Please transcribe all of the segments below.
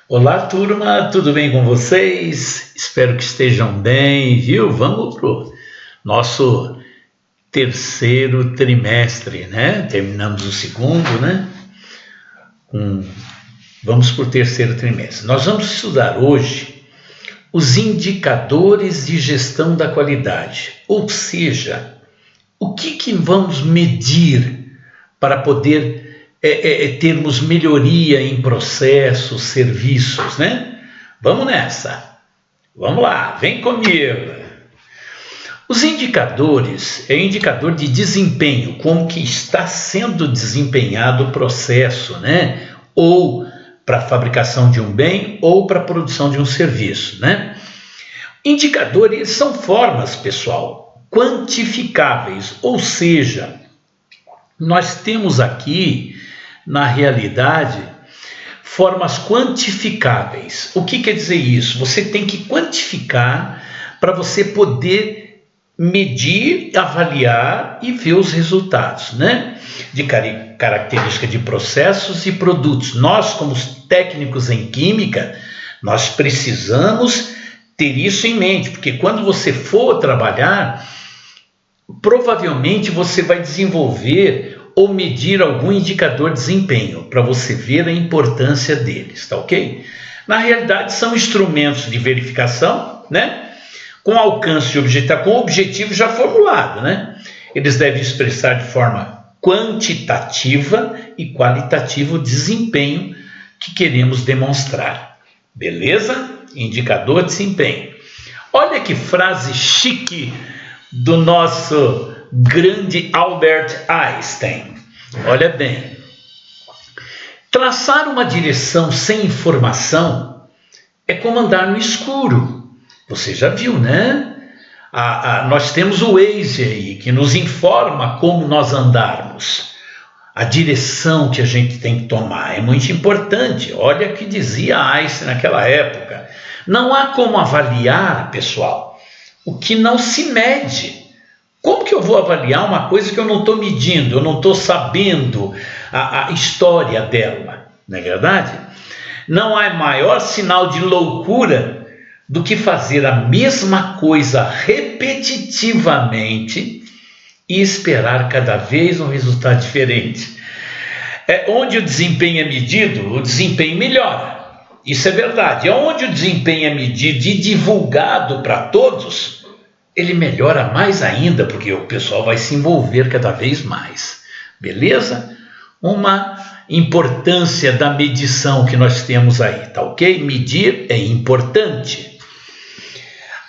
Olá, turma, tudo bem com vocês? Espero que estejam bem, viu? Vamos pro nosso terceiro trimestre, né? Terminamos o segundo, né? Vamos para o terceiro trimestre. Nós vamos estudar hoje os indicadores de gestão da qualidade, ou seja, o que vamos medir para poder termos melhoria em processos, serviços, né? Vamos nessa. Vamos lá, vem comigo. Os indicadores é indicador de desempenho, como que está sendo desempenhado o processo, né? Ou para a fabricação de um bem ou para a produção de um serviço, né? Indicadores são formas, pessoal, quantificáveis, ou seja, nós temos aqui, na realidade, formas quantificáveis. O que quer dizer isso? Você tem que quantificar para você poder medir, avaliar e ver os resultados, né? De característica de processos e produtos. Nós, como técnicos em química, nós precisamos ter isso em mente, porque quando você for trabalhar, provavelmente você vai desenvolver ou medir algum indicador de desempenho para você ver a importância deles, tá ok? Na realidade, são instrumentos de verificação, né? Com alcance com o objetivo já formulado, né? Eles devem expressar de forma quantitativa e qualitativa o desempenho que queremos demonstrar. Beleza? Indicador de desempenho. Olha que frase chique do nosso grande Albert Einstein. Olha bem. Traçar uma direção sem informação é como andar no escuro. Você já viu, né? Nós temos o Waze aí, que nos informa como nós andarmos. A direção que a gente tem que tomar é muito importante. Olha o que dizia Einstein naquela época. Não há como avaliar, pessoal, o que não se mede. Como que eu vou avaliar uma coisa que eu não estou medindo, eu não estou sabendo a história dela, não é verdade? Não há maior sinal de loucura do que fazer a mesma coisa repetitivamente e esperar cada vez um resultado diferente. Onde o desempenho é medido, o desempenho melhora. Isso é verdade. Onde o desempenho é medido e divulgado para todos, ele melhora mais ainda, porque o pessoal vai se envolver cada vez mais. Beleza? Uma importância da medição que nós temos aí, tá ok? Medir é importante.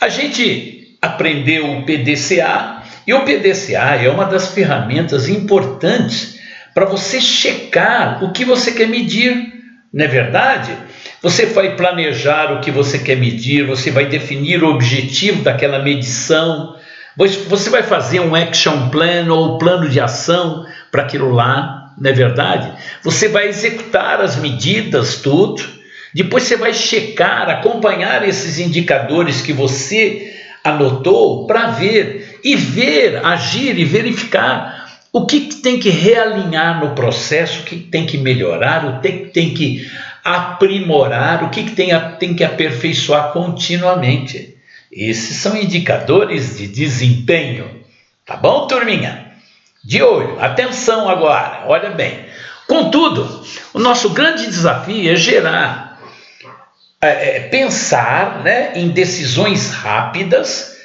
A gente aprendeu o PDCA, e o PDCA é uma das ferramentas importantes para você checar o que você quer medir, não é verdade? Você vai planejar o que você quer medir, você vai definir o objetivo daquela medição, você vai fazer um action plan ou plano de ação para aquilo lá, não é verdade? Você vai executar as medidas, tudo. Depois você vai checar, acompanhar esses indicadores que você anotou para ver, agir e verificar o que tem que realinhar no processo, o que tem que melhorar, o que tem que aprimorar, o que tem que aperfeiçoar continuamente. Esses são indicadores de desempenho. Tá bom, turminha? De olho, atenção agora, olha bem. Contudo, o nosso grande desafio é pensar, né, em decisões rápidas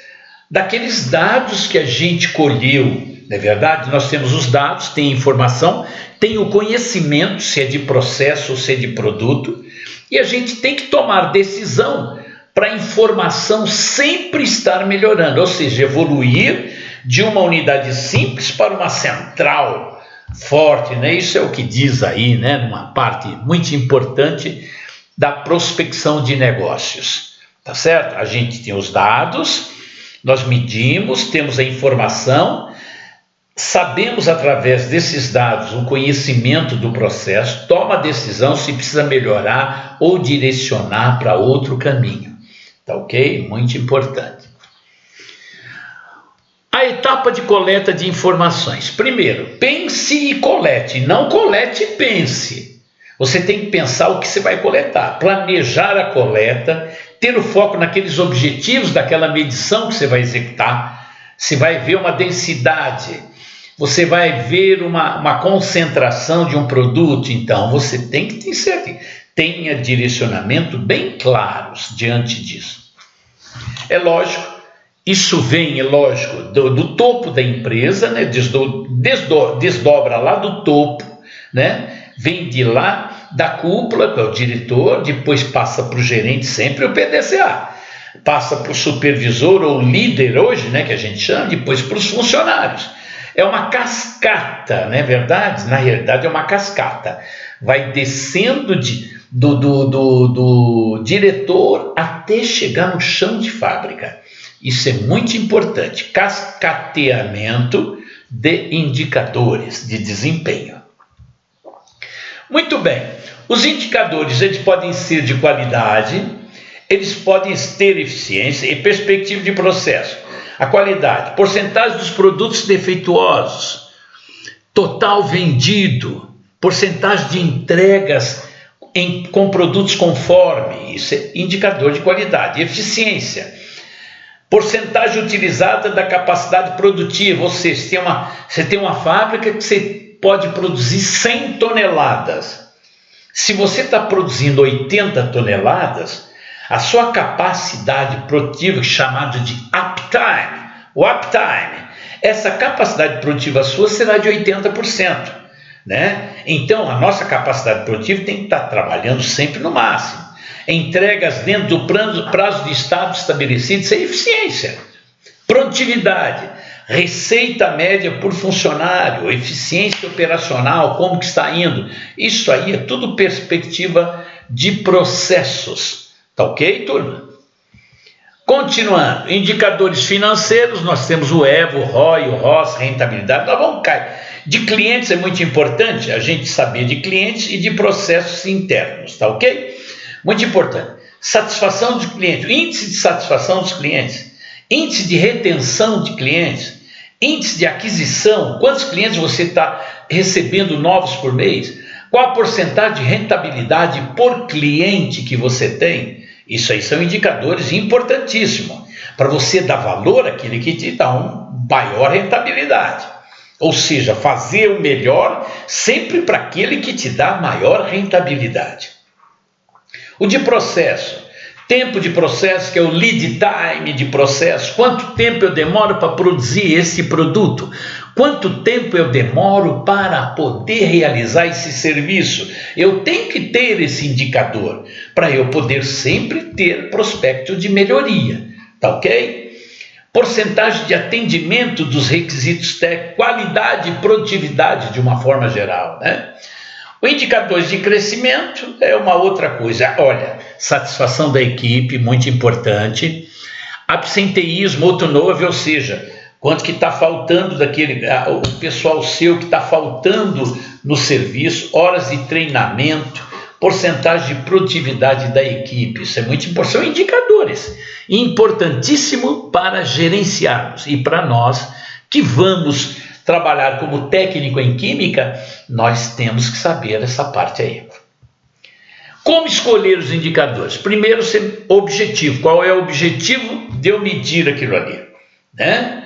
daqueles dados que a gente colheu, não é verdade? Nós temos os dados, tem informação, tem o conhecimento, se é de processo ou se é de produto, e a gente tem que tomar decisão para a informação sempre estar melhorando, ou seja, evoluir de uma unidade simples para uma central forte, né? Isso é o que diz aí, né, numa parte muito importante da prospecção de negócios, tá certo? A gente tem os dados, nós medimos, temos a informação, sabemos através desses dados o conhecimento do processo, toma a decisão se precisa melhorar ou direcionar para outro caminho, tá ok? Muito importante. A etapa de coleta de informações. Primeiro, pense e colete, não colete e pense. Você tem que pensar o que você vai coletar, planejar a coleta, ter o foco naqueles objetivos daquela medição que você vai executar. Você vai ver uma densidade, você vai ver uma concentração de um produto. Então você tem que ter certeza, tenha direcionamento bem claros diante disso. É lógico, isso vem, é lógico, do topo da empresa, né? Desdobra lá do topo, né? Vem de lá da cúpula, que é o diretor, depois passa para o gerente, sempre o PDCA, passa para o supervisor ou líder hoje, né, que a gente chama, depois para os funcionários. É uma cascata, não é verdade? Na realidade é uma cascata. Vai descendo do diretor até chegar no chão de fábrica. Isso é muito importante. Cascateamento de indicadores de desempenho. Muito bem, os indicadores eles podem ser de qualidade, eles podem ter eficiência e perspectiva de processo. A qualidade, porcentagem dos produtos defeituosos, total vendido, porcentagem de entregas com produtos conforme, isso é indicador de qualidade. Eficiência, porcentagem utilizada da capacidade produtiva, ou seja, você tem uma fábrica que você pode produzir 100 toneladas. Se você está produzindo 80 toneladas, a sua capacidade produtiva, chamada de uptime, essa capacidade produtiva sua será de 80%. Né? Então, a nossa capacidade produtiva tem que estar trabalhando sempre no máximo. Entregas dentro do prazo de estado estabelecido, isso é eficiência. Produtividade. Receita média por funcionário, eficiência operacional, como que está indo. Isso aí é tudo perspectiva de processos. Tá ok, turma? Continuando, indicadores financeiros, nós temos o EVO, o ROI, o ROS, rentabilidade. Nós vamos cair. De clientes é muito importante a gente saber de clientes e de processos internos, tá ok? Muito importante. Satisfação dos clientes, índice de satisfação dos clientes, índice de retenção de clientes, índice de aquisição, quantos clientes você está recebendo novos por mês, qual a porcentagem de rentabilidade por cliente que você tem. Isso aí são indicadores importantíssimos para você dar valor àquele que te dá uma maior rentabilidade. Ou seja, fazer o melhor sempre para aquele que te dá maior rentabilidade. O de processo. Tempo de processo, que é o lead time de processo. Quanto tempo eu demoro para produzir esse produto? Quanto tempo eu demoro para poder realizar esse serviço? Eu tenho que ter esse indicador para eu poder sempre ter prospecto de melhoria. Tá ok? Porcentagem de atendimento dos requisitos técnicos, qualidade e produtividade de uma forma geral, né? O indicador de crescimento é uma outra coisa. Olha, satisfação da equipe, muito importante. Absenteísmo ou turnover, ou seja, quanto que está faltando o pessoal seu que está faltando no serviço, horas de treinamento, porcentagem de produtividade da equipe. Isso é muito importante. São indicadores importantíssimos para gerenciarmos. E para nós que vamos trabalhar como técnico em química, nós temos que saber essa parte aí. Como escolher os indicadores? Primeiro, ser objetivo. Qual é o objetivo de eu medir aquilo ali? Né?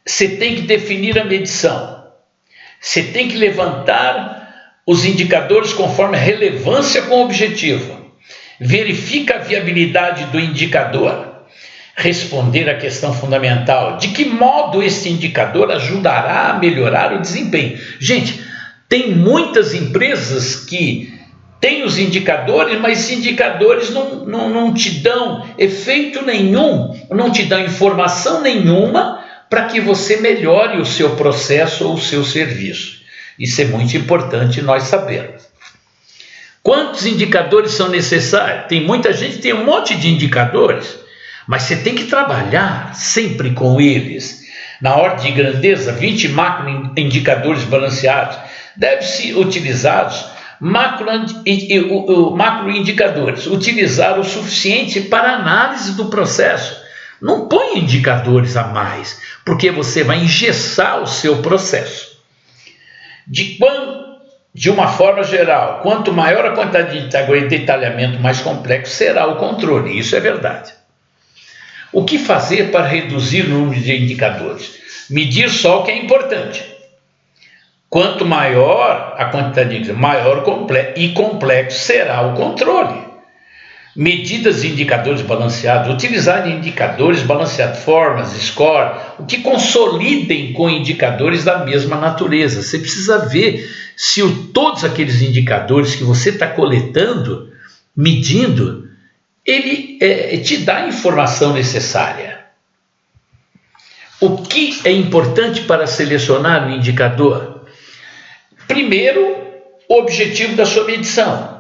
Você tem que definir a medição. Você tem que levantar os indicadores conforme a relevância com o objetivo. Verifica a viabilidade do indicador. Responder à questão fundamental: de que modo esse indicador ajudará a melhorar o desempenho? Gente, tem muitas empresas que têm os indicadores, mas esses indicadores não te dão efeito nenhum, não te dão informação nenhuma para que você melhore o seu processo ou o seu serviço. Isso é muito importante nós sabermos. Quantos indicadores são necessários? Tem muita gente que tem um monte de indicadores, mas você tem que trabalhar sempre com eles. Na ordem de grandeza, 20 macroindicadores balanceados. Devem ser utilizados macroindicadores, utilizar o suficiente para análise do processo. Não põe indicadores a mais, porque você vai engessar o seu processo. de uma forma geral, quanto maior a quantidade de detalhamento, mais complexo será o controle. Isso é verdade. O que fazer para reduzir o número de indicadores? Medir só o que é importante. Quanto maior a quantidade de maior e complexo será o controle. Medidas e indicadores balanceados, utilizar indicadores balanceados, formas, score, o que consolidem com indicadores da mesma natureza. Você precisa ver se todos aqueles indicadores que você está coletando, medindo, ele te dá a informação necessária. O que é importante para selecionar o indicador? Primeiro, o objetivo da sua medição.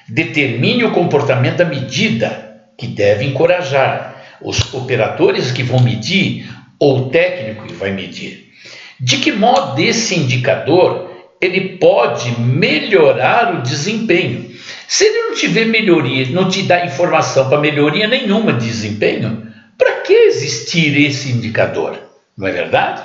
Determine o comportamento da medida que deve encorajar os operadores que vão medir ou o técnico que vai medir. De que modo esse indicador ele pode melhorar o desempenho? Se ele não tiver melhoria, não te dá informação para melhoria nenhuma de desempenho, para que existir esse indicador? Não é verdade?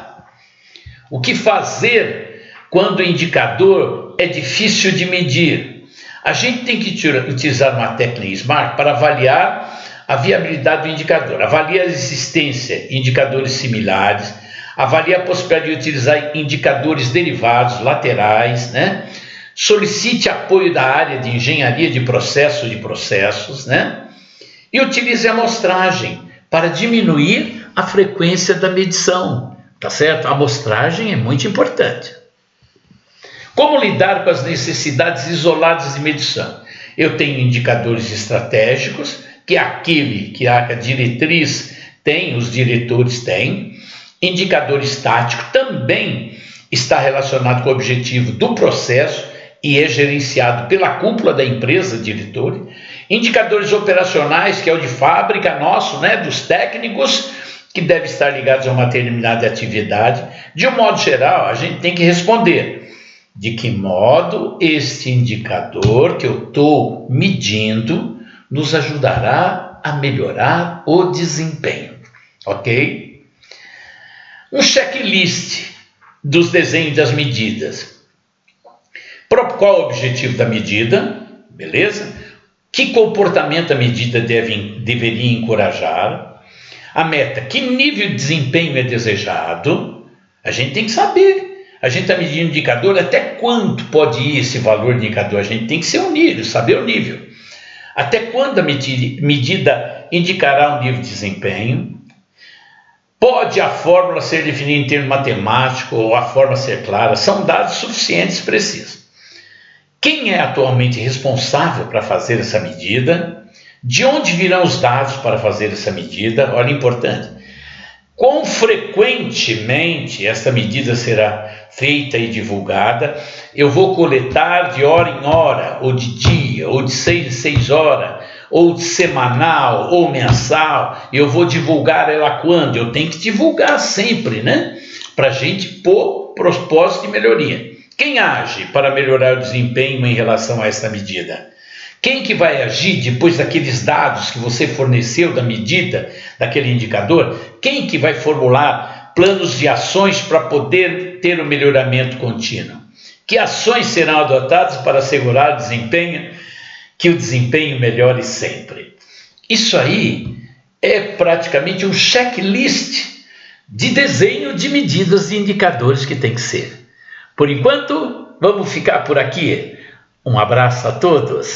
O que fazer quando o indicador é difícil de medir? A gente tem que utilizar uma técnica SMART para avaliar a viabilidade do indicador. Avalie a existência de indicadores similares, avalie a possibilidade de utilizar indicadores derivados, laterais, né? Solicite apoio da área de engenharia de processos, né? E utilize a amostragem para diminuir a frequência da medição, tá certo? A amostragem é muito importante. Como lidar com as necessidades isoladas de medição? Eu tenho indicadores estratégicos, que é aquele que a diretriz tem, os diretores têm. Indicador estático também está relacionado com o objetivo do processo e é gerenciado pela cúpula da empresa, diretor. Indicadores operacionais, que é o de fábrica nosso, né, dos técnicos, que deve estar ligados a uma determinada atividade. De um modo geral, a gente tem que responder de que modo este indicador que eu estou medindo nos ajudará a melhorar o desempenho, ok? Um checklist dos desenhos das medidas. Qual o objetivo da medida? Beleza? Que comportamento a medida deveria encorajar? A meta, que nível de desempenho é desejado? A gente tem que saber. A gente está medindo indicador, até quanto pode ir esse valor de indicador? A gente tem que ser um nível, saber o nível. Até quando a medida indicará um nível de desempenho? Pode a fórmula ser definida em termos matemáticos ou a forma ser clara? São dados suficientes e precisos. Quem é atualmente responsável para fazer essa medida? De onde virão os dados para fazer essa medida? Olha, importante. Quão frequentemente essa medida será feita e divulgada? Eu vou coletar de hora em hora, ou de dia, ou de 6 em 6 horas, ou de semanal, ou mensal. Eu vou divulgar ela quando? Eu tenho que divulgar sempre, né? Para a gente pôr propósito de melhoria. Quem age para melhorar o desempenho em relação a essa medida? Quem que vai agir depois daqueles dados que você forneceu da medida, daquele indicador? Quem que vai formular planos de ações para poder ter o melhoramento contínuo? Que ações serão adotadas para assegurar o desempenho, que o desempenho melhore sempre? Isso aí é praticamente um checklist de desenho de medidas e indicadores que tem que ser. Por enquanto, vamos ficar por aqui. Um abraço a todos.